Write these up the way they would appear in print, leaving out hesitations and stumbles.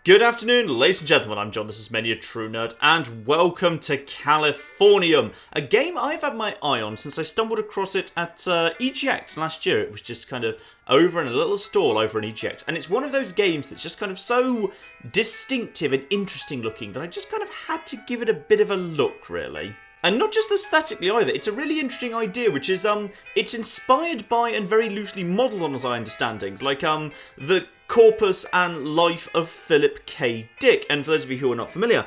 Good afternoon, ladies and gentlemen, I'm John, this is Many a True Nerd, and welcome to Californium, a game I've had my eye on since I stumbled across it at EGX last year. It was just kind of over in a little stall over in EGX, and it's one of those games that's just kind of so distinctive and interesting looking that I just kind of had to give it a bit of a look, really. And not just aesthetically either, it's a really interesting idea, which is, it's inspired by and very loosely modelled on, as I understand things, like, the corpus and life of Philip K. Dick. And for those of you who are not familiar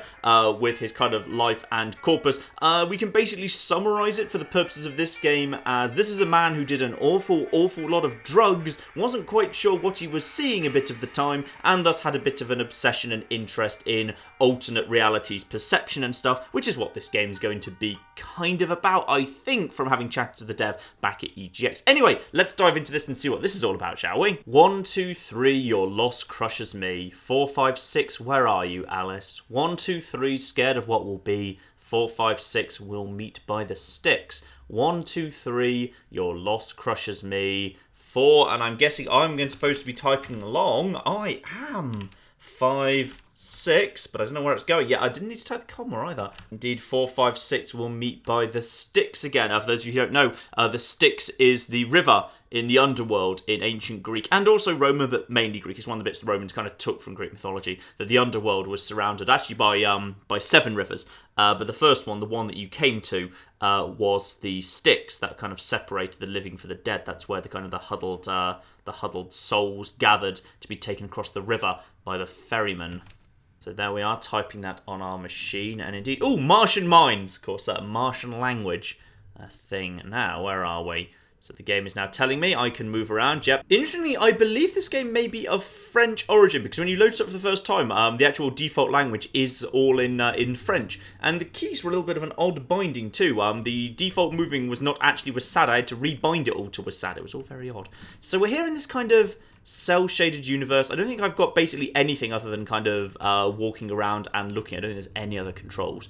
with his kind of life and corpus, we can basically summarise it for the purposes of this game as this is a man who did an awful lot of drugs, wasn't quite sure what he was seeing a bit of the time, and thus had a bit of an obsession and interest in alternate realities, perception and stuff, which is what this game is going to be kind of about, I think, from having chatted to the dev back at EGX. Anyway, let's dive into this and see what this is all about, shall we? 1, 2, 3, your loss crushes me. 4, 5, 6, where are you, Alice? 1, 2, 3, scared of what will be. 4, 5, 6, we'll meet by the sticks. 1, 2, 3, your loss crushes me. 4, and I'm guessing I'm supposed to be typing along. I am. 5, 6, but I don't know where it's going. Yeah, I didn't need to type the comma either. Indeed, 4, 5, 6 will meet by the Styx again. For those of you who don't know, the Styx is the river in the underworld in ancient Greek, and also Roman, but mainly Greek. It's one of the bits the Romans kind of took from Greek mythology, that the underworld was surrounded actually by 7 rivers. But the first one, the one that you came to, was the Styx that kind of separated the living from the dead. That's where the kind of the huddled souls gathered to be taken across the river by the ferryman. So there we are, typing that on our machine, and indeed, oh, Martian mines, of course, that Martian language thing. Now, where are we? So the game is now telling me I can move around. Yep. Interestingly, I believe this game may be of French origin, because when you load it up for the first time, the actual default language is all in French. And the keys were a little bit of an odd binding too. The default moving was not actually WASD. I had to rebind it all to WASD. It was all very odd. So we're here in this kind of cel-shaded universe. I don't think I've got basically anything other than kind of walking around and looking. I don't think there's any other controls.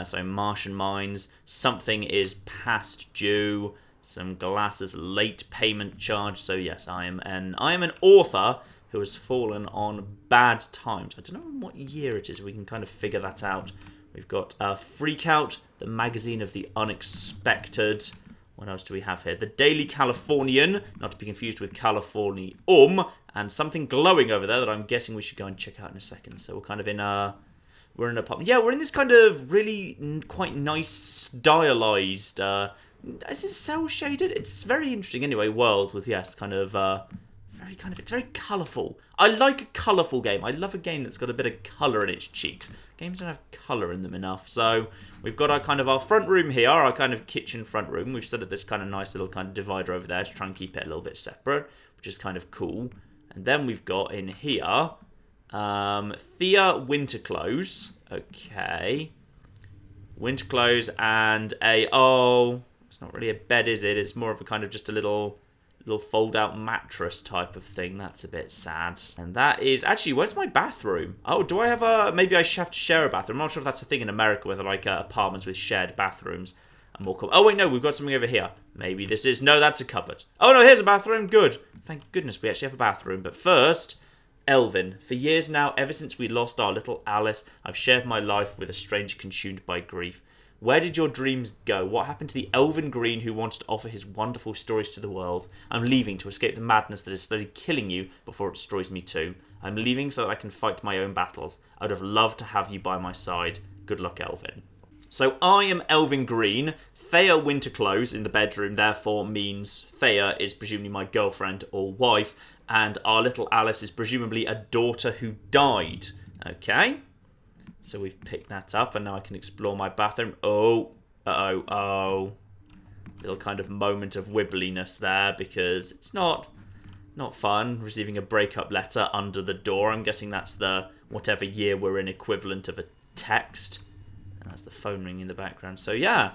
So Martian mines, something is past due. Some glasses late payment charge. So yes, I am an author who has fallen on bad times. I don't know what year it is. We can kind of figure that out. We've got Freak Out, the magazine of the unexpected. What else do we have here? The Daily Californian, not to be confused with Californium, and something glowing over there that I'm guessing we should go and check out in a second. So we're kind of in we're in an apartment. Yeah, we're in this kind of really quite nice stylized. Is it cel shaded? It's very interesting anyway, world with, yes, kind of, it's very colourful. I like a colourful game. I love a game that's got a bit of colour in its cheeks. Games don't have colour in them enough. So we've got our front room here, our kind of kitchen front room. We've set up this kind of nice little kind of divider over there to try and keep it a little bit separate, which is kind of cool. And then we've got in here, Thea Winter Clothes. Okay. Winter Clothes and it's not really a bed, is it? It's more of a kind of just a little fold-out mattress type of thing. That's a bit sad. And that is... Actually, where's my bathroom? Oh, do I have maybe I have to share a bathroom. I'm not sure if that's a thing in America, whether, like, apartments with shared bathrooms are more common. Oh, wait, no, we've got something over here. Maybe this is... No, that's a cupboard. Oh, no, here's a bathroom. Good. Thank goodness we actually have a bathroom. But first... Elvin. For years now, ever since we lost our little Alice, I've shared my life with a stranger consumed by grief. Where did your dreams go? What happened to the Elven Green who wanted to offer his wonderful stories to the world? I'm leaving to escape the madness that is slowly killing you before it destroys me too. I'm leaving so that I can fight my own battles. I would have loved to have you by my side. Good luck, Elvin. So I am Elvin Green. Thea Winterclothes in the bedroom therefore means Thea is presumably my girlfriend or wife, and our little Alice is presumably a daughter who died. Okay. So we've picked that up, and now I can explore my bathroom. Oh. Little kind of moment of wibbliness there, because it's not fun receiving a breakup letter under the door. I'm guessing that's the whatever year we're in equivalent of a text. And that's the phone ringing in the background. So yeah,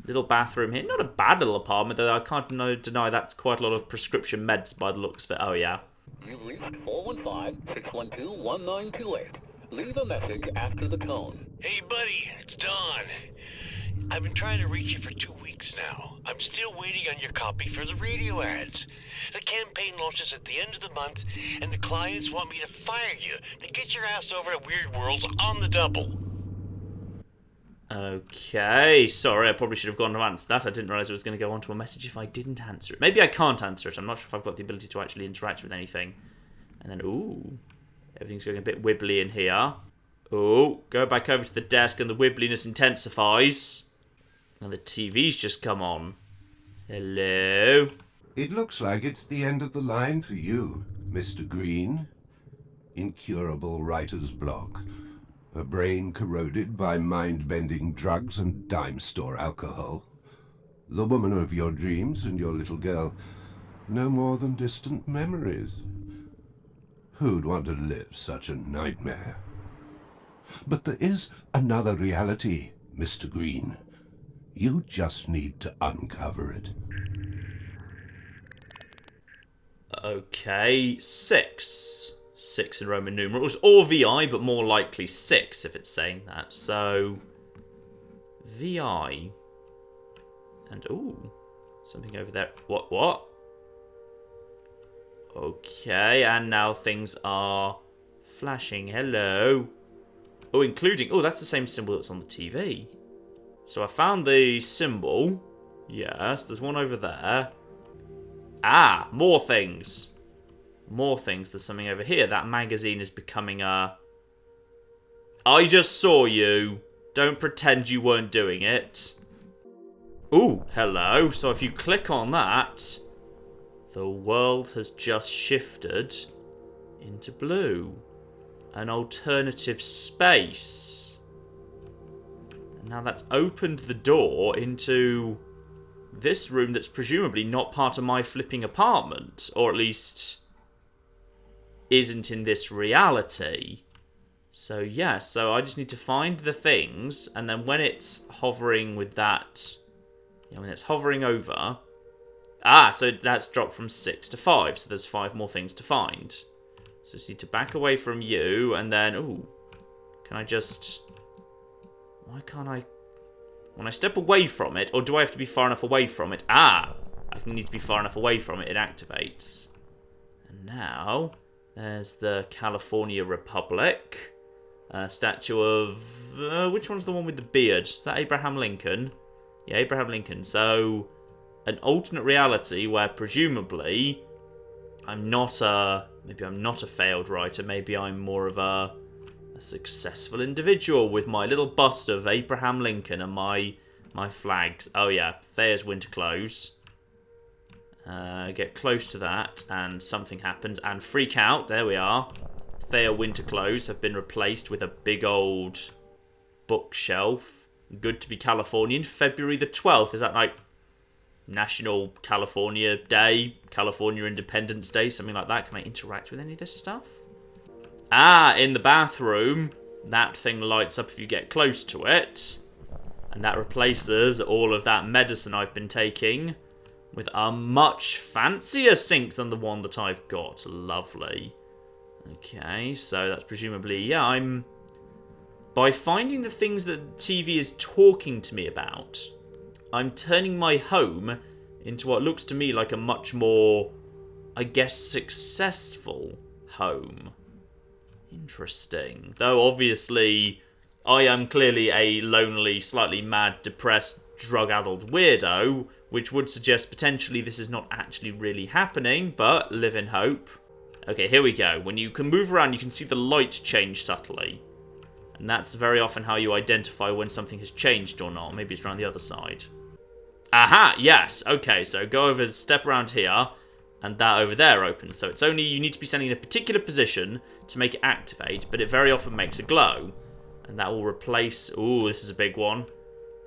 little bathroom here. Not a bad little apartment, though I can't deny that's quite a lot of prescription meds by the looks of it. Oh yeah. You've reached 415-612-1928. Leave a message after the tone. Hey, buddy, it's Don. I've been trying to reach you for 2 weeks now. I'm still waiting on your copy for the radio ads. The campaign launches at the end of the month, and the clients want me to fire you to get your ass over to Weird Worlds on the double. Okay, sorry, I probably should have gone to answer that. I didn't realise I was going to go on to a message if I didn't answer it. Maybe I can't answer it. I'm not sure if I've got the ability to actually interact with anything. And then, ooh, everything's going a bit wibbly in here. Ooh, go back over to the desk and the wibbliness intensifies. And the TV's just come on. Hello? It looks like it's the end of the line for you, Mr. Green. Incurable writer's block. A brain corroded by mind-bending drugs and dime store alcohol. The woman of your dreams and your little girl, no more than distant memories. Who'd want to live such a nightmare? But there is another reality, Mr. Green. You just need to uncover it. Okay, 6. 6 in Roman numerals. Or VI, but more likely 6 if it's saying that. So, VI. And, ooh, something over there. What? Okay, and now things are flashing. Hello. Oh, including... Oh, that's the same symbol that's on the TV. So I found the symbol. Yes, there's one over there. Ah, more things. More things. There's something over here. That magazine is becoming a... I just saw you. Don't pretend you weren't doing it. Ooh, hello. So if you click on that, the world has just shifted into blue. An alternative space. And now that's opened the door into this room that's presumably not part of my flipping apartment. Or at least isn't in this reality. So yeah, so I just need to find the things, and then when it's hovering with that, when it's hovering over, so that's dropped from 6 to 5, so there's 5 more things to find. So I just need to back away from you, and then, ooh, can I just, why can't I, when I step away from it, or do I have to be far enough away from it? I need to be far enough away from it, it activates. And now, there's the California Republic. Statue of... which one's the one with the beard? Is that Abraham Lincoln? Yeah, Abraham Lincoln. So, an alternate reality where presumably I'm not a... Maybe I'm not a failed writer. Maybe I'm more of a successful individual with my little bust of Abraham Lincoln and my flags. Oh yeah, Thayer's winter clothes. Get close to that, and something happens, and freak out. There we are. Thayer winter clothes have been replaced with a big old bookshelf. Good to be Californian. February the 12th. Is that like National California Day? California Independence Day? Something like that? Can I interact with any of this stuff? In the bathroom. That thing lights up if you get close to it. And that replaces all of that medicine I've been taking with a much fancier sink than the one that I've got. Lovely. Okay, so that's presumably... Yeah, I'm... By finding the things that TV is talking to me about, I'm turning my home into what looks to me like a much more, I guess, successful home. Interesting. Though, obviously, I am clearly a lonely, slightly mad, depressed, drug-addled weirdo, which would suggest potentially this is not actually really happening, but live in hope. Okay, here we go. When you can move around, you can see the light change subtly. And that's very often how you identify when something has changed or not. Maybe it's around the other side. Aha! Yes! Okay, so go over, step around here, and that over there opens. So it's only, you need to be standing in a particular position to make it activate, but it very often makes a glow. And that will replace... Ooh, this is a big one.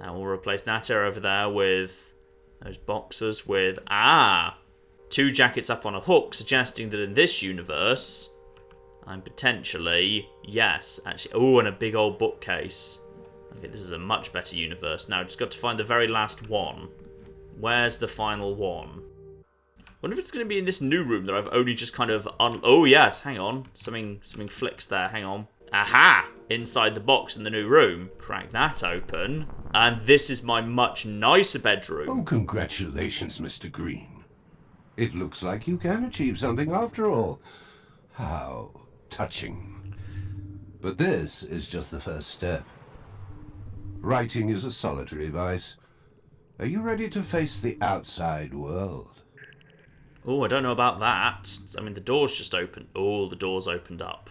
That will replace that area over there with those boxes with... 2 jackets up on a hook, suggesting that in this universe, I'm potentially... Yes, actually... Oh, and a big old bookcase. Okay, this is a much better universe. Now, just got to find the very last one. Where's the final one? I wonder if it's going to be in this new room that I've only just kind of... Oh, yes, hang on. Something flicks there, hang on. Aha! Inside the box in the new room. Crack that open. And this is my much nicer bedroom. Oh, congratulations, Mr. Green. It looks like you can achieve something after all. How touching. But this is just the first step. Writing is a solitary vice. Are you ready to face the outside world? Oh, I don't know about that. I mean, the door's just opened. Oh, the door's opened up.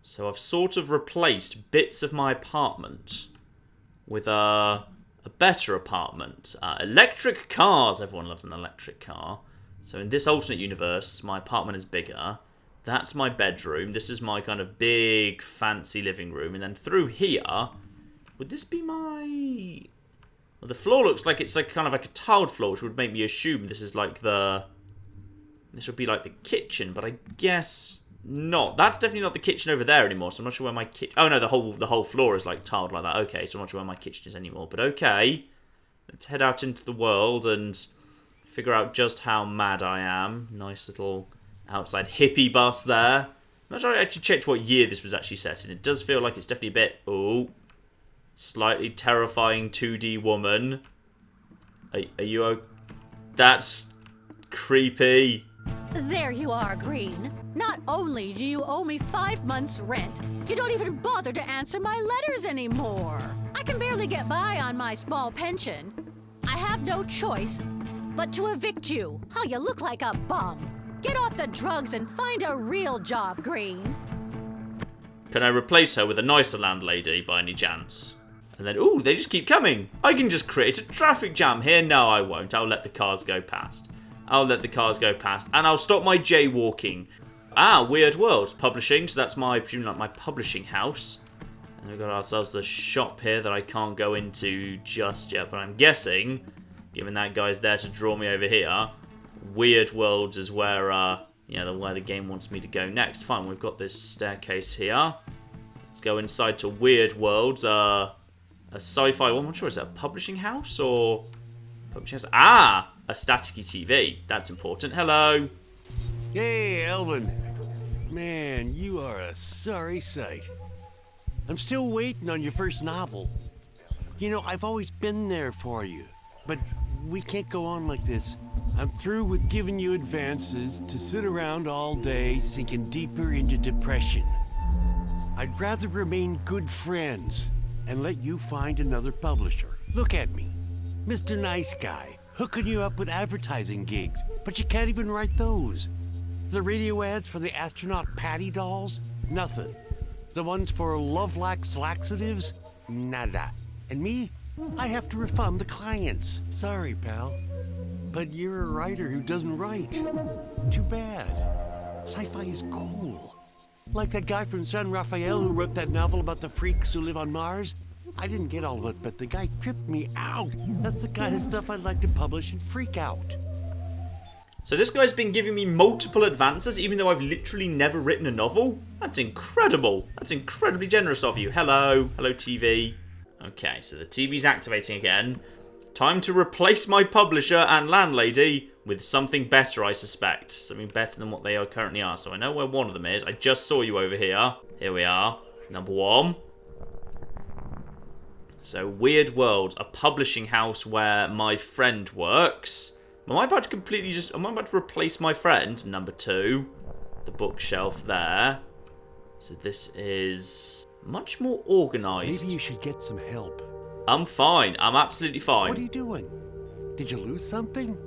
So I've sort of replaced bits of my apartment with a better apartment. Electric cars. Everyone loves an electric car. So in this alternate universe, my apartment is bigger. That's my bedroom. This is my kind of big, fancy living room. And then through here, would this be my... Well, the floor looks like it's like kind of like a tiled floor, which would make me assume this is like the... This would be like the kitchen, but I guess not. That's definitely not the kitchen over there anymore, so I'm not sure where my kitchen... Oh, no, the whole floor is like tiled like that. Okay, so I'm not sure where my kitchen is anymore, but okay. Let's head out into the world and figure out just how mad I am. Nice little outside hippie bus there. I'm not sure I actually checked what year this was actually set in. It does feel like it's definitely a bit... Oh... Slightly terrifying 2D woman. Are you That's creepy. There you are, Green. Not only do you owe me 5 months' rent, you don't even bother to answer my letters anymore. I can barely get by on my small pension. I have no choice but to evict you. How you look like a bum. Get off the drugs and find a real job, Green. Can I replace her with a nicer landlady by any chance? And then, ooh, they just keep coming. I can just create a traffic jam here. No, I won't. I'll let the cars go past. I'll let the cars go past. And I'll stop my jaywalking. Ah, Weird Worlds Publishing. So that's my, presumably like my publishing house. And we've got ourselves the shop here that I can't go into just yet. But I'm guessing, given that guy's there to draw me over here, Weird Worlds is where, where the game wants me to go next. Fine, we've got this staircase here. Let's go inside to Weird Worlds. A sci-fi one. I'm not sure. Is it a publishing house or publishing house? Ah, a staticky TV. That's important. Hello. Hey, Elvin. Man, you are a sorry sight. I'm still waiting on your first novel. You know, I've always been there for you, but we can't go on like this. I'm through with giving you advances to sit around all day sinking deeper into depression. I'd rather remain good friends and let you find another publisher. Look at me, Mr. Nice Guy, hooking you up with advertising gigs, but you can't even write those. The radio ads for the astronaut Patty dolls? Nothing. The ones for Love Lax laxatives? Nada. And me? I have to refund the clients. Sorry, pal. But you're a writer who doesn't write. Too bad. Sci-fi is cool. Like that guy from San Rafael who wrote that novel about the freaks who live on Mars. I didn't get all of it, but the guy tripped me out. That's the kind of stuff I'd like to publish and freak out. So this guy's been giving me multiple advances, even though I've literally never written a novel? That's incredible. That's incredibly generous of you. Hello. Hello, TV. Okay, so the TV's activating again. Time to replace my publisher and landlady with something better, I suspect. Something better than what they are currently are. So I know where one of them is. I just saw you over here. Here we are. Number 1. So, Weird World, a publishing house where my friend works. Am I about to replace my friend? Number 2. The bookshelf there. So this is much more organised. Maybe you should get some help. I'm fine. I'm absolutely fine. What are you doing? Did you lose something?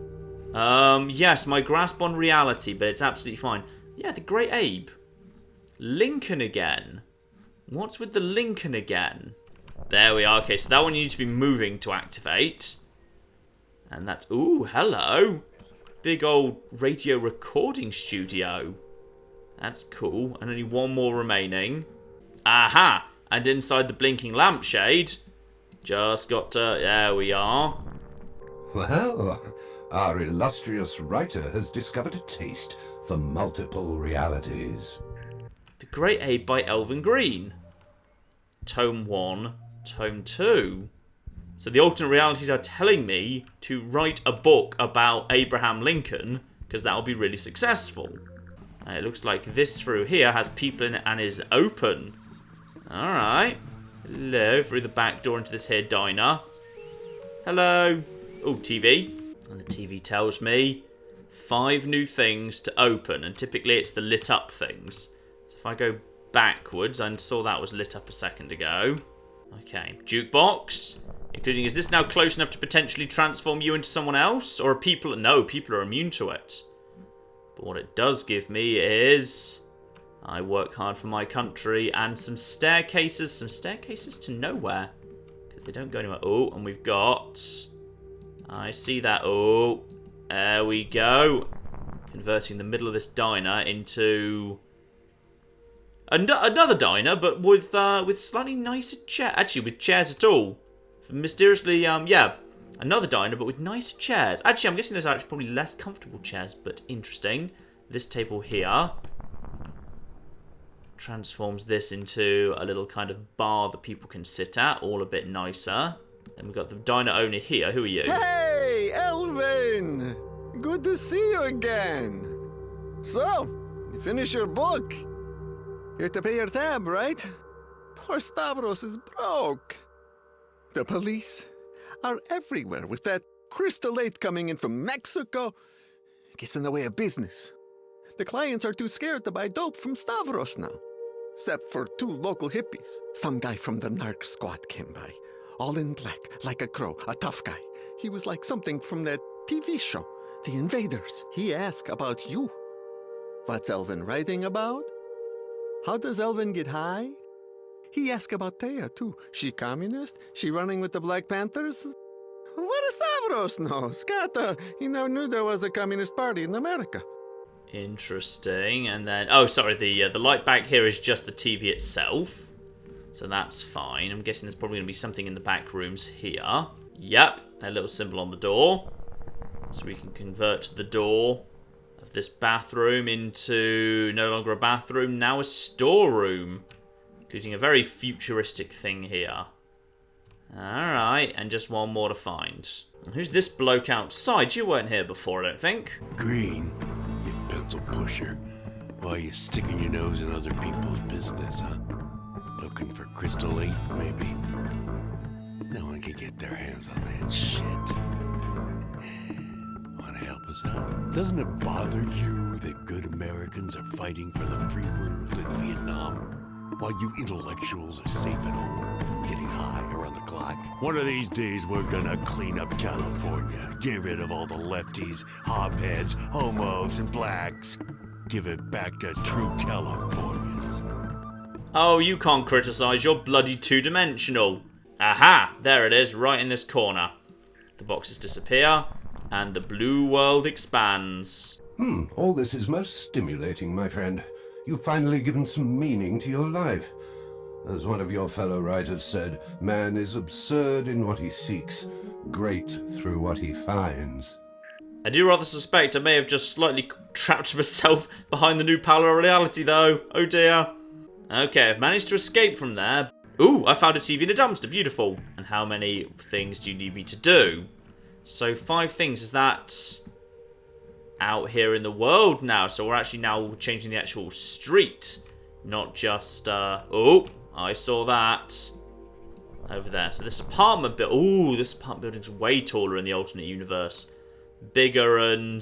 Yes, my grasp on reality, but it's absolutely fine. Yeah, the Great Abe. Lincoln again. What's with the Lincoln again? There we are. Okay, so that one you need to be moving to activate. And that's... Ooh, hello. Big old radio recording studio. That's cool. And only one more remaining. Aha! And inside the blinking lampshade... Just got to... There we are. Well, our illustrious writer has discovered a taste for multiple realities. The Great Abe by Elvin Green. Tome 1, Tome 2. So the alternate realities are telling me to write a book about Abraham Lincoln, because that will be really successful. And it looks like this through here has people in it and is open. Alright. Hello, through the back door into this here diner. Hello. Oh, TV. And the TV tells me 5 new things to open, and typically it's the lit up things. So if I go backwards, I saw that was lit up a second ago. Okay, jukebox. Including, is this now close enough to potentially transform you into someone else? Or are people... No, people are immune to it. But what it does give me is... I work hard for my country, and some staircases. Some staircases to nowhere. Because they don't go anywhere. Oh, and we've got... I see that. Oh, there we go. Converting the middle of this diner into... Another diner, but with slightly nicer chairs. Actually, with chairs at all. Mysteriously, yeah, another diner, but with nicer chairs. Actually, I'm guessing those are actually probably less comfortable chairs, but interesting. This table here transforms this into a little kind of bar that people can sit at, all a bit nicer. And we've got the diner owner here. Who are you? Hey, Elvin! Good to see you again. So, you finished your book. You have to pay your tab, right? Poor Stavros is broke. The police are everywhere with that Crystal 8 coming in from Mexico. Gets in the way of business. The clients are too scared to buy dope from Stavros now. Except for 2 local hippies. Some guy from the narc squad came by. All in black, like a crow, a tough guy. He was like something from that TV show, The Invaders. He asked about you. What's Elvin writing about? How does Elvin get high? He asked about Thea, too. She communist? She running with the Black Panthers? What does Stavros know? Scata, he never knew there was a communist party in America. Interesting. And then... Oh, sorry, the light back here is just the TV itself. So that's fine. I'm guessing there's probably going to be something in the back rooms here. Yep, a little symbol on the door. So we can convert the door of this bathroom into no longer a bathroom, now a storeroom. Including a very futuristic thing here. Alright, and just one more to find. And who's this bloke outside? You weren't here before, I don't think. Green, you pencil pusher. Why are you sticking your nose in other people's business, huh? Looking for Crystal 8, maybe? No one can get their hands on that shit. Want to help us out? Doesn't it bother you that good Americans are fighting for the free world in Vietnam? While you intellectuals are safe at home, getting high around the clock. One of these days, we're gonna clean up California. Get rid of all the lefties, hobheads, homos, and blacks. Give it back to true Californians. Oh, you can't criticize. You're bloody two-dimensional. Aha! There it is, right in this corner. The boxes disappear, and the blue world expands. All this is most stimulating, my friend. You've finally given some meaning to your life. As one of your fellow writers said, man is absurd in what he seeks, great through what he finds. I do rather suspect I may have just slightly trapped myself behind the new parallel reality, though. Oh dear. Okay, I've managed to escape from there. Ooh, I found a TV in a dumpster. Beautiful. And how many things do you need me to do? So 5 things. Is that... out here in the world now, so we're actually now changing the actual street, not just, oh, I saw that over there. So this apartment this apartment building's way taller in the alternate universe, bigger, and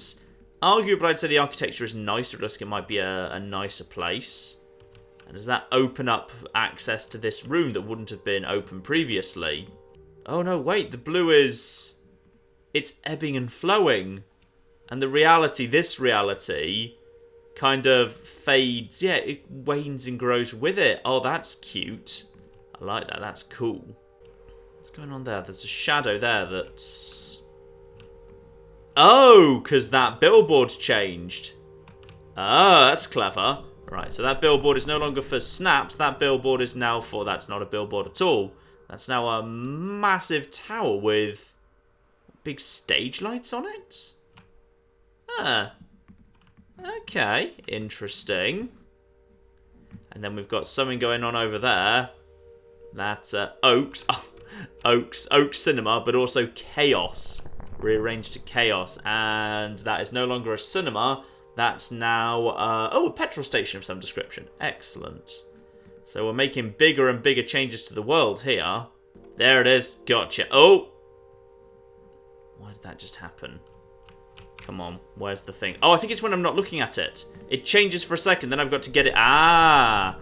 arguably I'd say the architecture is nicer. It looks like it might be a nicer place. And does that open up access to this room that wouldn't have been open previously? Oh no, wait, the blue is... it's ebbing and flowing. And the reality, this reality, kind of fades. Yeah, it wanes and grows with it. Oh, that's cute. I like that. That's cool. What's going on there? There's a shadow there that's... Oh, because that billboard changed. Oh, that's clever. Right, so that billboard is no longer for snaps. That billboard is now for... That's not a billboard at all. That's now a massive tower with big stage lights on it. Ah. Okay, interesting. And then we've got something going on over there. That's Oaks. Oh, Oaks Cinema, but also Chaos. Rearranged to Chaos. And that is no longer a cinema. That's now, a petrol station of some description. Excellent. So we're making bigger and bigger changes to the world here. There it is. Gotcha. Oh! Why did that just happen? Come on. Where's the thing? Oh, I think it's when I'm not looking at it. It changes for a second, then I've got to get it. Ah!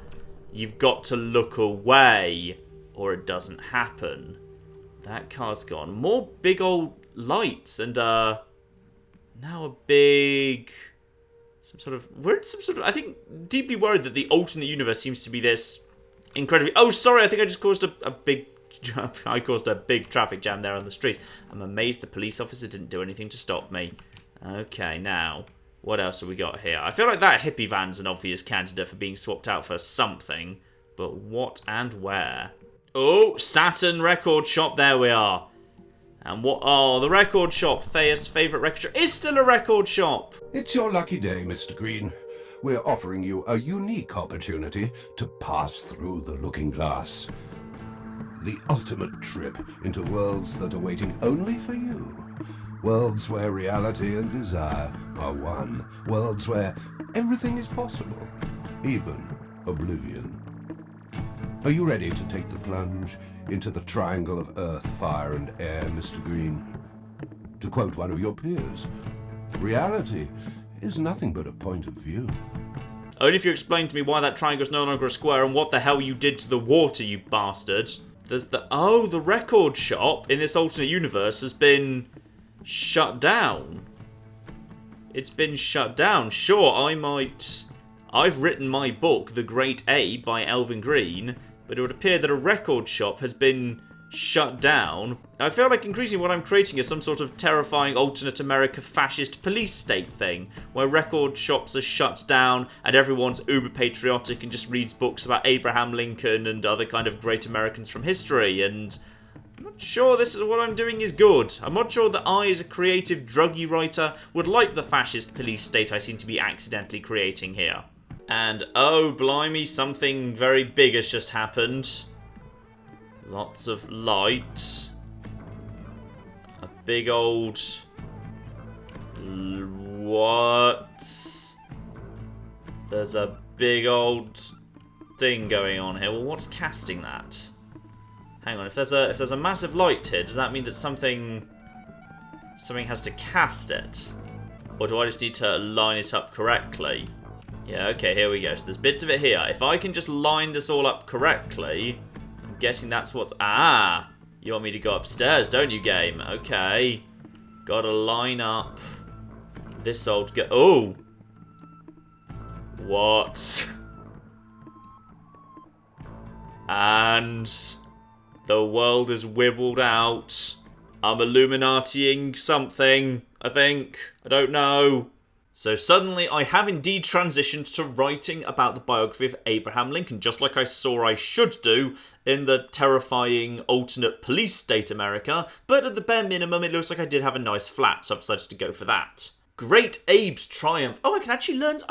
You've got to look away, or it doesn't happen. That car's gone. More big old lights, and now a big... We're in some sort of... I think, deeply worried that the alternate universe seems to be this incredibly... Oh, sorry, I think I just caused a big... I caused a big traffic jam there on the street. I'm amazed the police officer didn't do anything to stop me. Okay, now, what else have we got here? I feel like that hippie van's an obvious candidate for being swapped out for something. But what and where? Oh, Saturn Record Shop, there we are. And what? Oh, the record shop. Thea's favourite record shop is still a record shop. It's your lucky day, Mr. Green. We're offering you a unique opportunity to pass through the looking glass. The ultimate trip into worlds that are waiting only for you. Worlds where reality and desire are one. Worlds where everything is possible, even oblivion. Are you ready to take the plunge into the triangle of earth, fire, and air, Mr. Green? To quote one of your peers, reality is nothing but a point of view. Only if you explain to me why that triangle's no longer a square and what the hell you did to the water, you bastard. There's the... Oh, the record shop in this alternate universe has been shut down. It's been shut down. Sure, I've written my book, The Great A by Elvin Green, but it would appear that a record shop has been shut down. I feel like increasingly what I'm creating is some sort of terrifying alternate America fascist police state thing, where record shops are shut down and everyone's uber patriotic and just reads books about Abraham Lincoln and other kind of great Americans from history, and I'm not sure this is what I'm doing is good. I'm not sure that I, as a creative druggy writer, would like the fascist police state I seem to be accidentally creating here. And oh blimey, something very big has just happened. Lots of light. A big old... What? There's a big old thing going on here. Well, what's casting that? Hang on, if there's a massive light here, does that mean that something has to cast it? Or do I just need to line it up correctly? Yeah, okay, here we go. So there's bits of it here. If I can just line this all up correctly, I'm guessing that's what... Ah! You want me to go upstairs, don't you, game? Okay. Gotta line up this old... Oh! What? And... the world is wibbled out. I'm Illuminati-ing something, I think. I don't know. So suddenly I have indeed transitioned to writing about the biography of Abraham Lincoln, just like I saw I should do in the terrifying alternate police state America, but at the bare minimum it looks like I did have a nice flat, so I decided to go for that. Great Abe's Triumph. Oh, I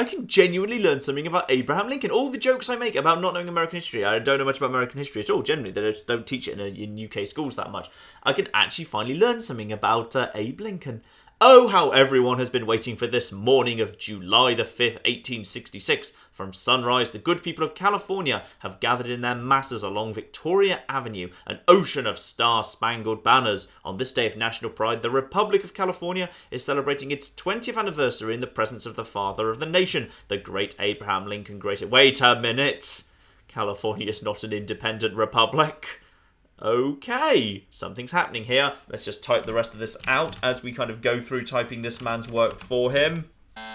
can genuinely learn something about Abraham Lincoln. All the jokes I make about not knowing American history, I don't know much about American history at all. Generally, they don't teach it in UK schools that much. I can actually finally learn something about Abe Lincoln. Oh, how everyone has been waiting for this morning of July the 5th, 1866. From sunrise, the good people of California have gathered in their masses along Victoria Avenue, an ocean of star-spangled banners. On this day of national pride, the Republic of California is celebrating its 20th anniversary in the presence of the father of the nation, the great Abraham Lincoln. Wait a minute! California is not an independent republic. Okay, something's happening here. Let's just type the rest of this out as we kind of go through typing this man's work for him.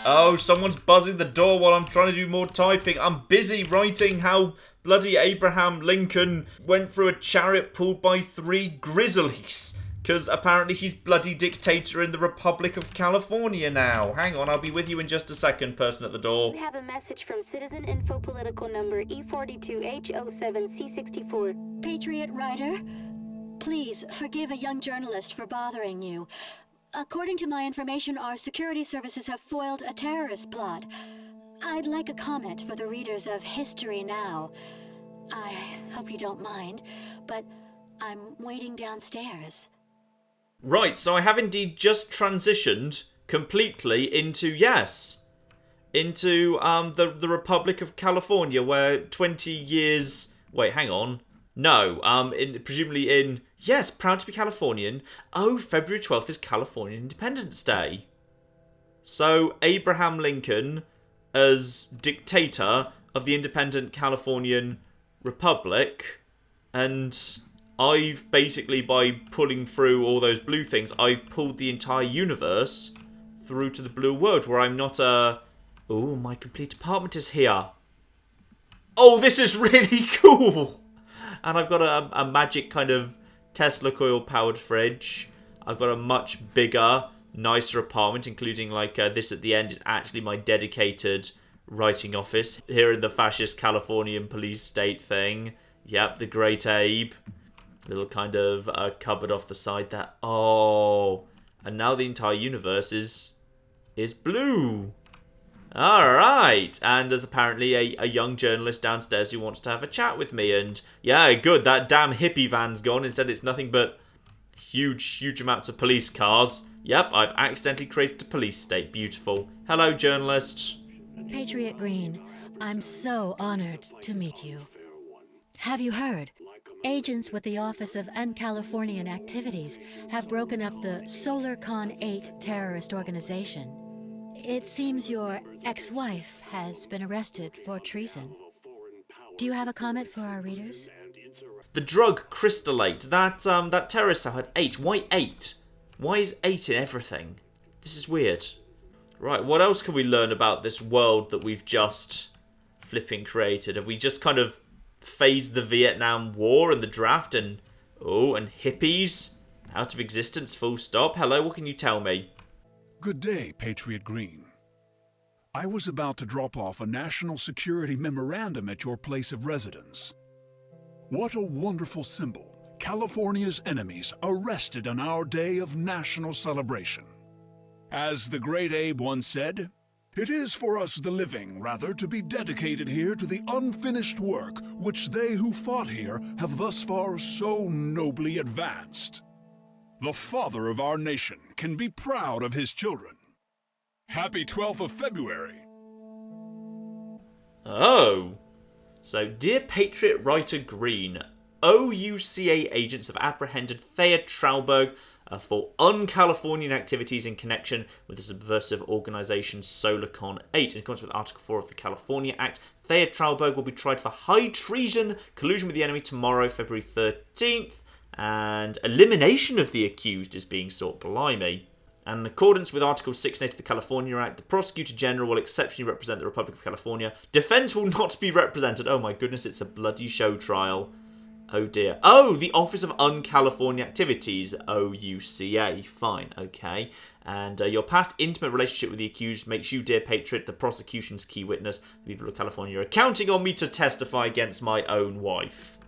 Oh, someone's buzzing the door while I'm trying to do more typing. I'm busy writing how bloody Abraham Lincoln went through a chariot pulled by 3 grizzlies. Because apparently he's bloody dictator in the Republic of California now. Hang on, I'll be with you in just a second, person at the door. We have a message from Citizen Info Political number E42H07C64. Patriot writer, please forgive a young journalist for bothering you. According to my information, our security services have foiled a terrorist plot. I'd like a comment for the readers of History Now. I hope you don't mind, but I'm waiting downstairs. Right, so I have indeed just transitioned completely into, yes, into the Republic of California, where 20 years... Wait, hang on. No, presumably in... Yes, proud to be Californian. Oh, February 12th is California Independence Day. So, Abraham Lincoln, as dictator of the independent Californian Republic, and I've basically, by pulling through all those blue things, I've pulled the entire universe through to the blue world, where I'm not a... Oh, my complete apartment is here. Oh, this is really cool! And I've got a magic kind of Tesla coil-powered fridge. I've got a much bigger, nicer apartment, including, like, this at the end is actually my dedicated writing office. Here in the fascist Californian police state thing. Yep, the Great Abe. Little kind of cupboard off the side there. Oh, and now the entire universe is blue. Alright, and there's apparently a young journalist downstairs who wants to have a chat with me, and yeah, good, that damn hippie van's gone. Instead it's nothing but huge amounts of police cars. Yep, I've accidentally created a police state. Beautiful. Hello, journalist. Patriot Green, I'm so honored to meet you. Have you heard? Agents with the Office of Un-Californian Activities have broken up the SolarCon 8 terrorist organization. It seems your ex-wife has been arrested for treason. Do you have a comment for our readers? The drug crystallate. That terrorist cell had 8. Why 8? Why is 8 in everything? This is weird. Right, what else can we learn about this world that we've just flipping created? Have we just kind of phased the Vietnam War and the draft and hippies out of existence, full stop? Hello, what can you tell me? Good day, Patriot Green. I was about to drop off a national security memorandum at your place of residence. What a wonderful symbol. California's enemies arrested on our day of national celebration. As the great Abe once said, it is for us the living, rather, to be dedicated here to the unfinished work which they who fought here have thus far so nobly advanced. The father of our nation can be proud of his children. Happy 12th of February. Oh. So, dear Patriot Writer Green, OUCA agents have apprehended Thea Trauberg for un-Californian activities in connection with the subversive organisation SolarCon 8. In accordance with Article 4 of the California Act, Thea Trauberg will be tried for high treason, collusion with the enemy tomorrow, February 13th. And elimination of the accused is being sought. Blimey. And in accordance with Article 6 of the California Act, the Prosecutor General will exceptionally represent the Republic of California. Defence will not be represented. Oh my goodness, it's a bloody show trial. Oh dear. Oh, the Office of Un-California Activities, OUCA. Fine, okay. And your past intimate relationship with the accused makes you, dear Patriot, the prosecution's key witness. The people of California are counting on me to testify against my own wife.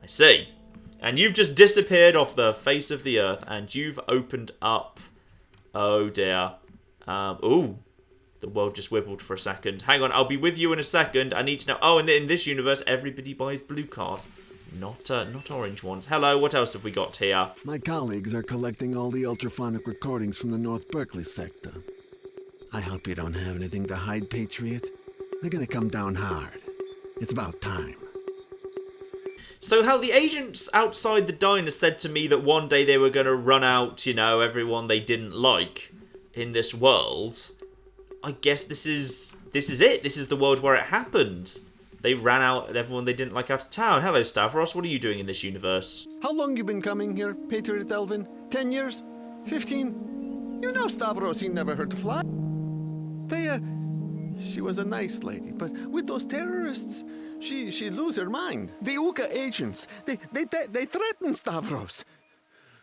I see. And you've just disappeared off the face of the earth, and you've opened up... Oh, dear. Ooh. The world just wibbled for a second. Hang on, I'll be with you in a second. I need to know... Oh, and in this universe, everybody buys blue cars. Not orange ones. Hello, what else have we got here? My colleagues are collecting all the ultraphonic recordings from the North Berkeley sector. I hope you don't have anything to hide, Patriot. They're gonna come down hard. It's about time. So how the agents outside the diner said to me that one day they were going to run out, everyone they didn't like in this world. I guess this is it. This is the world where it happened. They ran out everyone they didn't like out of town. Hello, Stavros. What are you doing in this universe? How long you been coming here, Patriot Elvin? 10 years? 15? You know Stavros, he never heard to fly. She was a nice lady, but with those terrorists, she lose her mind. The UCA agents, they threaten Stavros.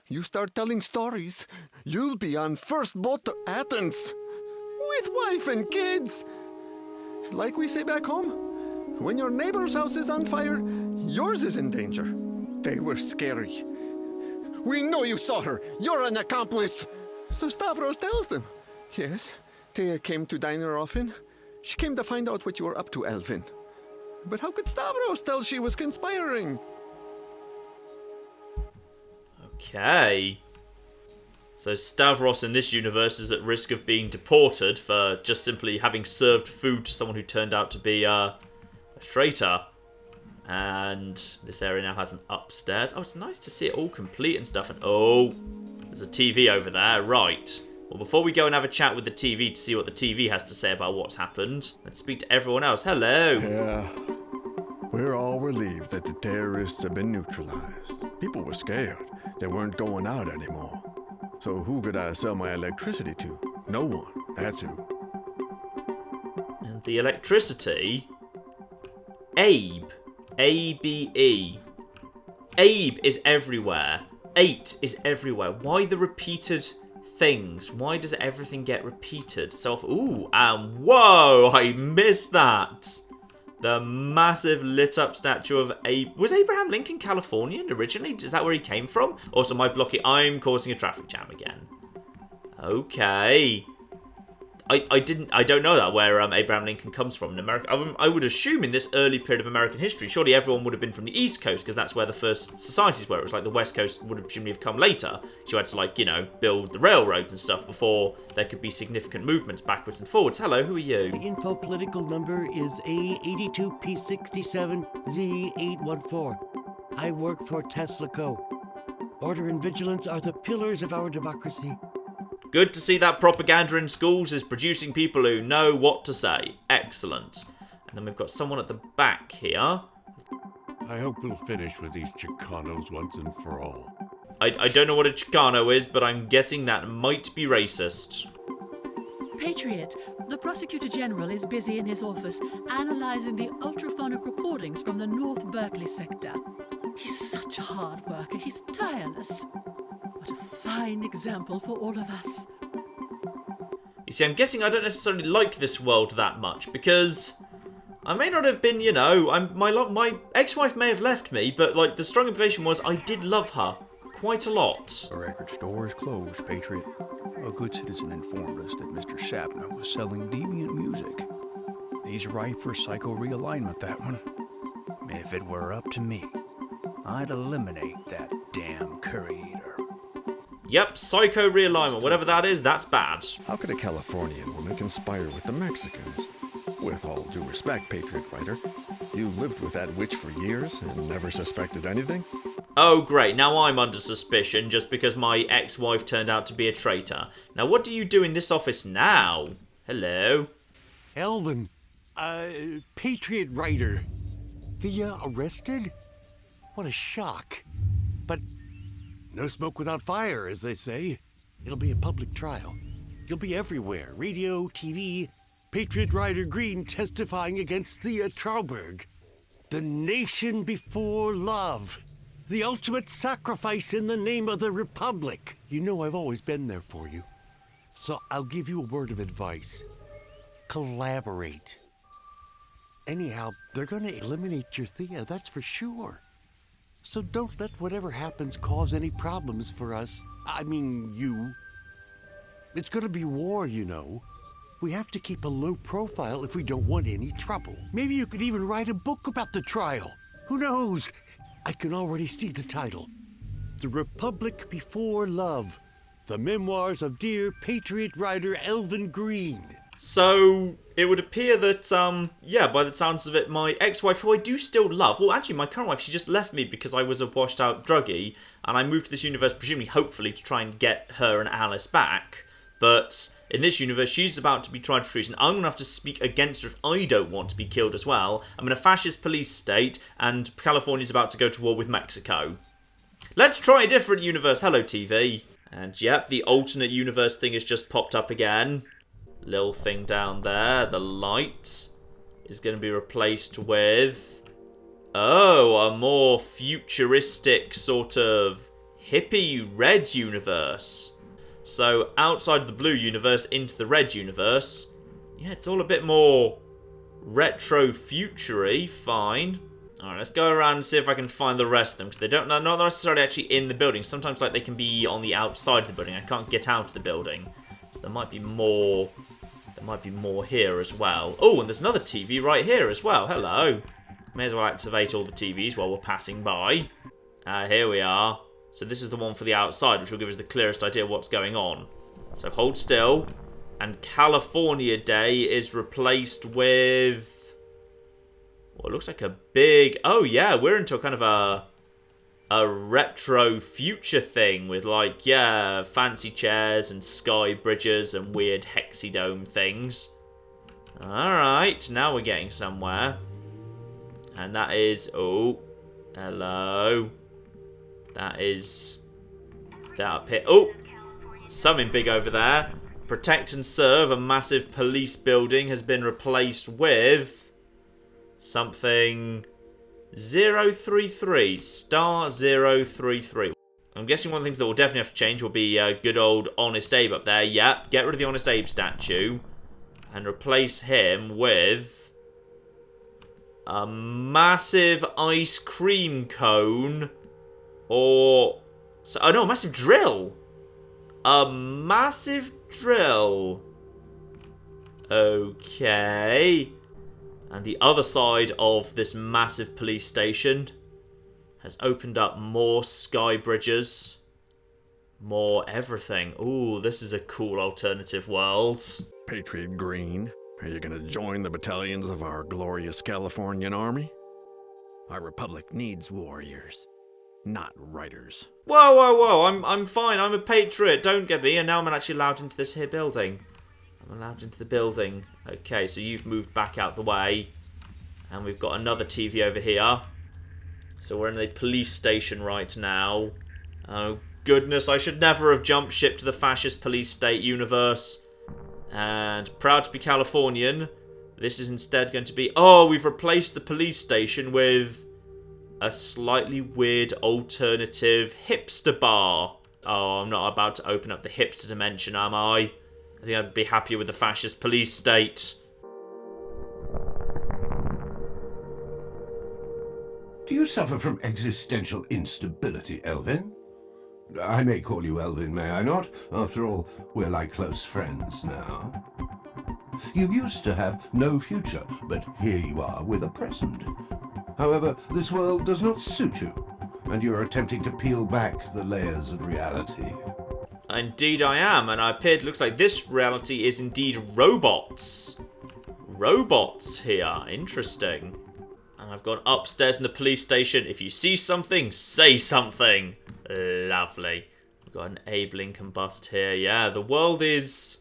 You start telling stories, you'll be on first boat to Athens. With wife and kids. Like we say back home, when your neighbor's house is on fire, yours is in danger. They were scary. We know you saw her. You're an accomplice. So Stavros tells them. Yes, Thea came to diner often. She came to find out what you were up to, Elvin. But how could Stavros tell she was conspiring? Okay. So Stavros in this universe is at risk of being deported for just simply having served food to someone who turned out to be a traitor. And this area now has an upstairs. Oh, it's nice to see it all complete and stuff. And oh, there's a TV over there. Right. Well, before we go and have a chat with the TV to see what the TV has to say about what's happened, let's speak to everyone else. Hello. Yeah. We're all relieved that the terrorists have been neutralized. People were scared. They weren't going out anymore. So who could I sell my electricity to? No one. That's who. And the electricity? Abe. A-B-E. Abe is everywhere. 8 is everywhere. Why the repeated things? Why does everything get repeated? Ooh, and whoa, I missed that. The massive lit up statue of Abe. Was Abraham Lincoln Californian originally? Is that where he came from? Also, I'm causing a traffic jam again. Okay. I don't know that where Abraham Lincoln comes from in America. I would assume in this early period of American history, surely everyone would have been from the East Coast because that's where the first societies were. It was like the West Coast would have presumably have come later. So you had to, like, you know, build the railroads and stuff before there could be significant movements backwards and forwards. Hello, who are you? The info political number is A82P67Z814. I work for Tesla Co. Order and vigilance are the pillars of our democracy. Good to see that propaganda in schools is producing people who know what to say. Excellent. And then we've got someone at the back here. I hope we'll finish with these Chicanos once and for all. I don't know what a Chicano is, but I'm guessing that might be racist. Patriot, the Prosecutor General is busy in his office analyzing the ultraphonic recordings from the North Berkeley sector. He's such a hard worker, he's tireless. What a fine example for all of us. You see, I'm guessing I don't necessarily like this world that much, because I may not have been, you know, my ex-wife may have left me, but, like, the strong implication was I did love her quite a lot. The record store is closed, Patriot. A good citizen informed us that Mr. Sapna was selling deviant music. He's ripe for psycho realignment, that one. If it were up to me, I'd eliminate that damn curry eater. Yep, psycho realignment. Whatever that is, that's bad. How could a Californian woman conspire with the Mexicans? With all due respect, Patriot writer, you lived with that witch for years and never suspected anything? Oh, great. Now I'm under suspicion just because my ex-wife turned out to be a traitor. Now, what do you do in this office now? Hello? Elvin, Patriot writer. The, arrested? What a shock. But no smoke without fire, as they say. It'll be a public trial. You'll be everywhere. Radio, TV, Patriot Rider Green testifying against Thea Trauberg. The nation before love. The ultimate sacrifice in the name of the Republic. You know I've always been there for you. So I'll give you a word of advice. Collaborate. Anyhow, they're gonna eliminate your Thea, that's for sure. So don't let whatever happens cause any problems for us. I mean, you. It's gonna be war, you know. We have to keep a low profile if we don't want any trouble. Maybe you could even write a book about the trial. Who knows? I can already see the title. The Republic Before Love. The Memoirs of Dear Patriot Writer Elvin Green. So, it would appear that, yeah, by the sounds of it, my ex-wife, who I do still love, well, actually, my current wife, she just left me because I was a washed-out druggie, and I moved to this universe, presumably, hopefully, to try and get her and Alice back. But in this universe, she's about to be tried for treason. I'm going to have to speak against her if I don't want to be killed as well. I'm in a fascist police state, and California's about to go to war with Mexico. Let's try a different universe. Hello, TV. And, yep, the alternate universe thing has just popped up again. Little thing down there, the light, is going to be replaced with, oh, a more futuristic sort of hippie red universe. So outside of the blue universe into the red universe, yeah, it's all a bit more retro future-y. Fine. Alright, let's go around and see if I can find the rest of them, because they're not necessarily actually in the building. Sometimes, like, they can be on the outside of the building. I can't get out of the building. So there might be more. There might be more here as well. Oh, and there's another TV right here as well. Hello. May as well activate all the TVs while we're passing by. Here we are. So this is the one for the outside, which will give us the clearest idea of what's going on. So hold still. And California Day is replaced with... well, it looks like a big... oh, yeah, we're into a kind of a retro future thing with, like, yeah, fancy chairs and sky bridges and weird hexadome things. Alright, now we're getting somewhere. And that is... oh, hello. That is... that up here. Oh, something big over there. Protect and Serve, a massive police building, has been replaced with something 033, star 033. I'm guessing one of the things that will definitely have to change will be good old Honest Abe up there. Yep, get rid of the Honest Abe statue and replace him with a massive ice cream cone, or... so, oh no, a massive drill. A massive drill. Okay. And the other side of this massive police station has opened up more sky bridges. More everything. Ooh, this is a cool alternative world. Patriot Green, are you gonna join the battalions of our glorious Californian army? Our republic needs warriors, not writers. Whoa, whoa, whoa, I'm fine, I'm a patriot, don't get me. And now I'm actually allowed into this here building. I'm allowed into the building. Okay, so you've moved back out the way. And we've got another TV over here. So we're in the police station right now. Oh, goodness, I should never have jumped ship to the fascist police state universe. And proud to be Californian, this is instead going to be... oh, we've replaced the police station with a slightly weird alternative hipster bar. Oh, I'm not about to open up the hipster dimension, am I? I think I'd be happier with the fascist police state. Do you suffer from existential instability, Elvin? I may call you Elvin, may I not? After all, we're like close friends now. You used to have no future, but here you are with a present. However, this world does not suit you, and you're attempting to peel back the layers of reality. Indeed I am, and it looks like this reality is indeed robots. Robots here, interesting. And I've gone upstairs in the police station. If you see something, say something. Lovely. We've got an Abe Lincoln bust here. Yeah, the world is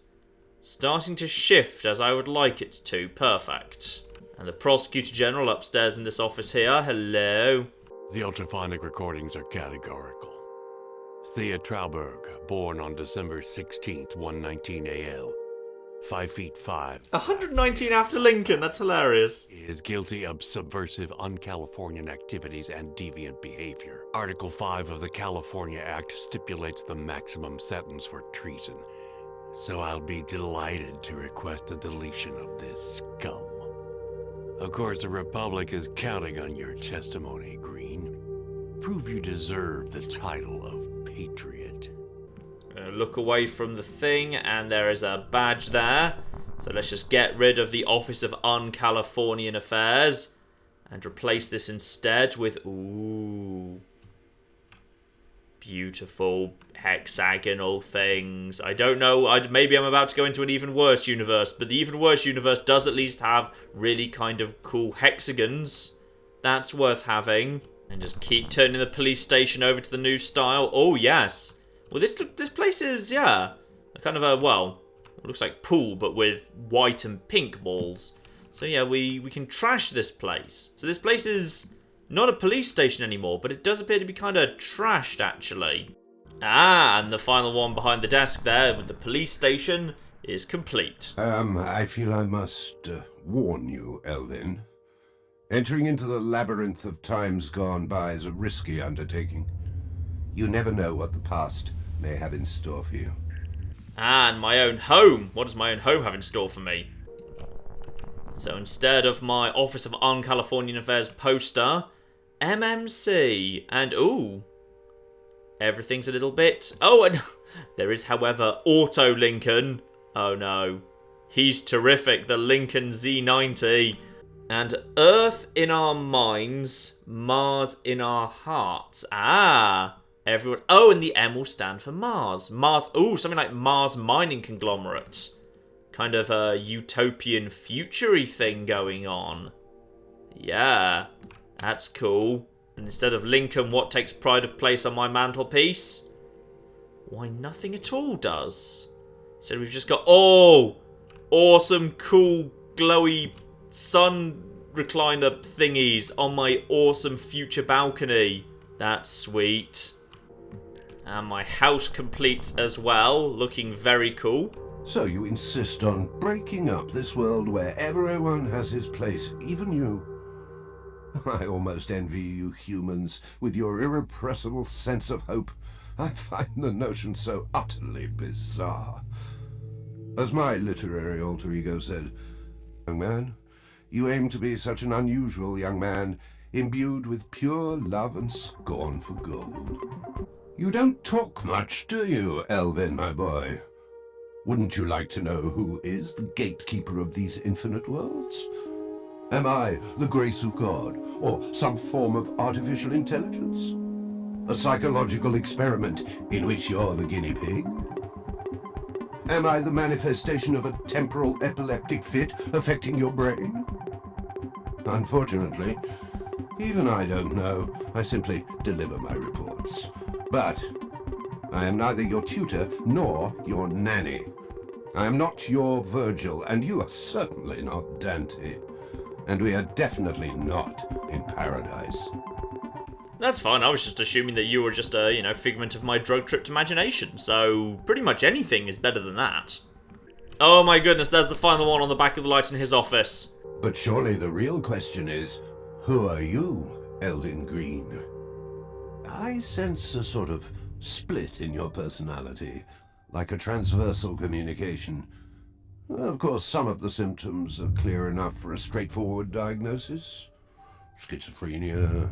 starting to shift as I would like it to. Perfect. And the Prosecutor General upstairs in this office here. Hello. The ultraphonic recordings are categorical. Thea Trauberg, born on December 16th, 119 AL, 5 feet 5. 119 after Lincoln, that's hilarious. Is guilty of subversive, un-Californian activities and deviant behavior. Article 5 of the California Act stipulates the maximum sentence for treason. So I'll be delighted to request the deletion of this scum. Of course, the Republic is counting on your testimony, Green. Prove you deserve the title of Patriot. Look away from the thing, and there is a badge there. So let's just get rid of the Office of Un-Californian Affairs and replace this instead with... ooh. Beautiful hexagonal things. I don't know, maybe I'm about to go into an even worse universe, but the even worse universe does at least have really kind of cool hexagons. That's worth having. And just keep turning the police station over to the new style. Oh, yes. Well, this place is, yeah, a kind of a, well, it looks like pool, but with white and pink balls. So, yeah, we can trash this place. So this place is not a police station anymore, but it does appear to be kind of trashed, actually. Ah, and the final one behind the desk there with the police station is complete. I feel I must warn you, Elvin. Entering into the labyrinth of times gone by is a risky undertaking. You never know what the past may have in store for you. And my own home. What does my own home have in store for me? So instead of my Office of Un-Californian Affairs poster, MMC. And ooh, everything's a little bit... oh, and there is, however, Auto Lincoln. Oh no. He's terrific, the Lincoln Z90. And Earth in our minds, Mars in our hearts. Ah, Everyone. Oh, and the M will stand for Mars. Mars. Ooh, something like Mars Mining Conglomerate. Kind of a utopian future-y thing going on. Yeah, that's cool. And instead of Lincoln, what takes pride of place on my mantelpiece? Why, nothing at all does. So we've just got, oh, awesome, cool, glowy sun recliner thingies on my awesome future balcony. That's sweet. And my house completes as well, looking very cool. So you insist on breaking up this world where everyone has his place, even you. I almost envy you humans with your irrepressible sense of hope. I find the notion so utterly bizarre. As my literary alter ego said, young man, you aim to be such an unusual young man, imbued with pure love and scorn for gold. You don't talk much, do you, Elvin, my boy? Wouldn't you like to know who is the gatekeeper of these infinite worlds? Am I the grace of God, or some form of artificial intelligence? A psychological experiment in which you're the guinea pig? Am I the manifestation of a temporal epileptic fit affecting your brain? Unfortunately, even I don't know. I simply deliver my reports. But I am neither your tutor nor your nanny. I am not your Virgil, and you are certainly not Dante. And we are definitely not in paradise. That's fine. I was just assuming that you were just a, figment of my drug-tripped imagination. So pretty much anything is better than that. Oh my goodness, there's the final one on the back of the light in his office. But surely the real question is, who are you, Eldin Green? I sense a sort of split in your personality, like a transversal communication. Of course, some of the symptoms are clear enough for a straightforward diagnosis. Schizophrenia,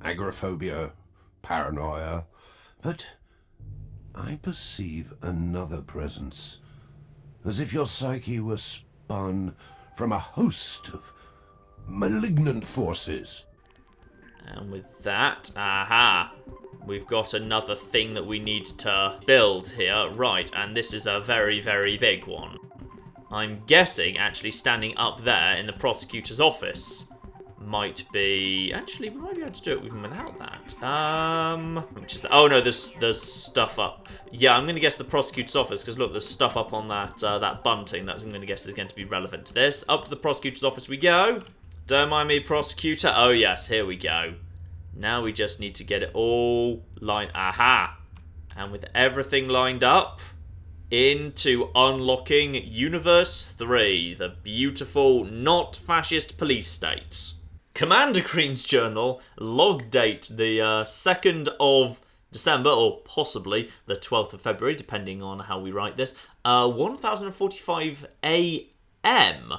agoraphobia, paranoia. But I perceive another presence, as if your psyche were spun from a host of malignant forces. And with that, aha, we've got another thing that we need to build here. Right, and this is a very, very big one. I'm guessing actually standing up there in the prosecutor's office might be... Actually, we might be able to do it even without that. Which is... Oh no, there's stuff up. Yeah, I'm going to guess the prosecutor's office, because look, there's stuff up on that bunting that I'm going to guess is going to be relevant to this. Up to the prosecutor's office we go. Don't mind me, prosecutor. Oh yes, here we go. Now we just need to get it all lined... Aha! And with everything lined up, into unlocking Universe 3, the beautiful, not fascist police state. Commander Green's journal, log date the 2nd of December, or possibly the 12th of February, depending on how we write this, 1045 AM.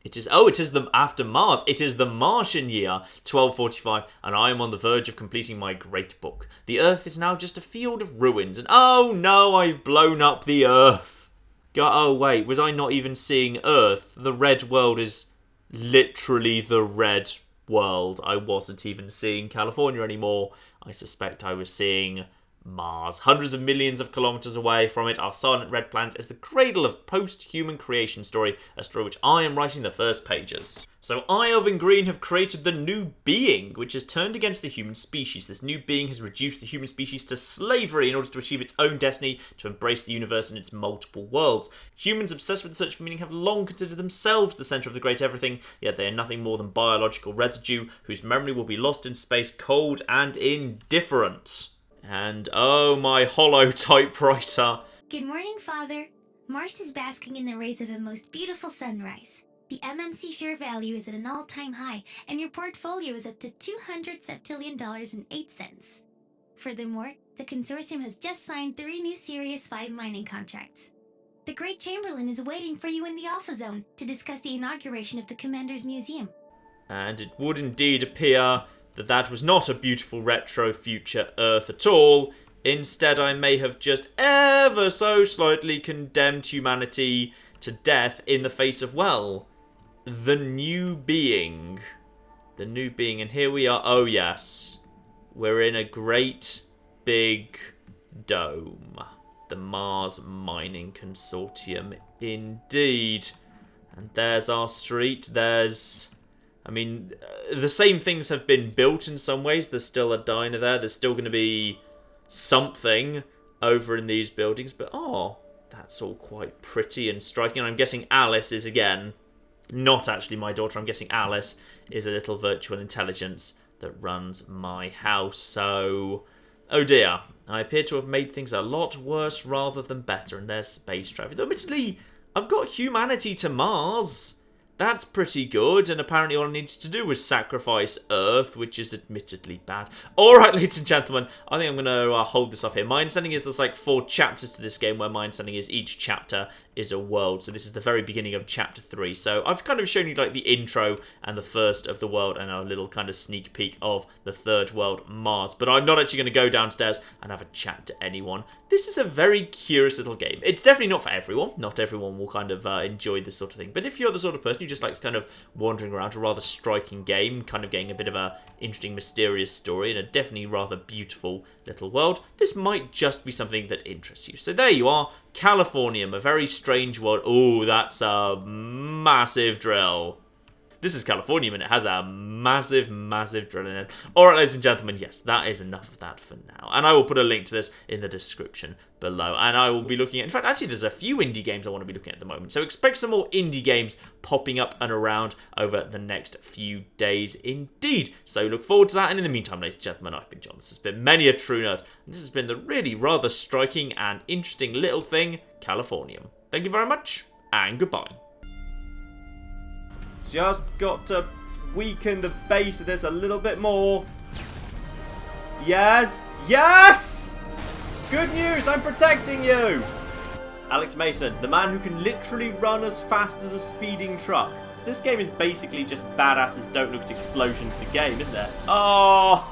It is the after Mars. It is the Martian year, 1245, and I am on the verge of completing my great book. The Earth is now just a field of ruins, and oh no, I've blown up the Earth. Oh wait, was I not even seeing Earth? The red world is literally the red world. I wasn't even seeing California anymore. I suspect I was seeing Mars. Hundreds of millions of kilometers away from it, our silent red planet is the cradle of post-human creation story, a story which I am writing the first pages. So I, Elvin Green, have created the new being, which has turned against the human species. This new being has reduced the human species to slavery in order to achieve its own destiny, to embrace the universe and its multiple worlds. Humans obsessed with the search for meaning have long considered themselves the centre of the great everything, yet they are nothing more than biological residue, whose memory will be lost in space, cold and indifferent. And oh, my hollow typewriter. Good morning, Father. Mars is basking in the rays of a most beautiful sunrise. The MMC share value is at an all-time high, and your portfolio is up to $200 septillion and 8 cents. Furthermore, the consortium has just signed 3 new Sirius 5 mining contracts. The Great Chamberlain is waiting for you in the Alpha Zone to discuss the inauguration of the Commander's Museum. And it would indeed appear that was not a beautiful retro future Earth at all. Instead, I may have just ever so slightly condemned humanity to death in the face of, well, the new being. The new being, and here we are. Oh yes, we're in a great big dome. The Mars Mining Consortium, indeed. And there's our street. There's... I mean, the same things have been built in some ways. There's still a diner there. There's still going to be something over in these buildings. But, oh, that's all quite pretty and striking. And I'm guessing Alice is, again, not actually my daughter. I'm guessing Alice is a little virtual intelligence that runs my house. So, oh dear. I appear to have made things a lot worse rather than better. And there's space traffic. Though, admittedly, I've got humanity to Mars. That's pretty good, and apparently all I needed to do was sacrifice Earth, which is admittedly bad. Alright, ladies and gentlemen, I think I'm going to hold this off here. My understanding is there's like 4 chapters to this game, where my understanding is each chapter is a world. So this is the very beginning of chapter 3. So I've kind of shown you like the intro and the first of the world, and a little kind of sneak peek of the third world, Mars. But I'm not actually going to go downstairs and have a chat to anyone. This is a very curious little game. It's definitely not for everyone. Not everyone will kind of enjoy this sort of thing. But if you're the sort of person who just likes kind of wandering around, a rather striking game, kind of getting a bit of a interesting, mysterious story, and a definitely rather beautiful little world, this might just be something that interests you. So there you are, Californium, a very strange world. Oh, that's a massive drill. This is Californium, and it has a massive, massive drill in it. Alright, ladies and gentlemen, yes, that is enough of that for now. And I will put a link to this in the description below. And I will be looking at... In fact, actually, there's a few indie games I want to be looking at the moment. So expect some more indie games popping up and around over the next few days indeed. So look forward to that. And in the meantime, ladies and gentlemen, I've been John. This has been Many a True Nerd. And this has been the really rather striking and interesting little thing, Californium. Thank you very much, and goodbye. Just got to weaken the base of this a little bit more. Yes! Yes! Good news, I'm protecting you! Alex Mason, the man who can literally run as fast as a speeding truck. This game is basically just badasses don't look at explosions the game, isn't it? Oh!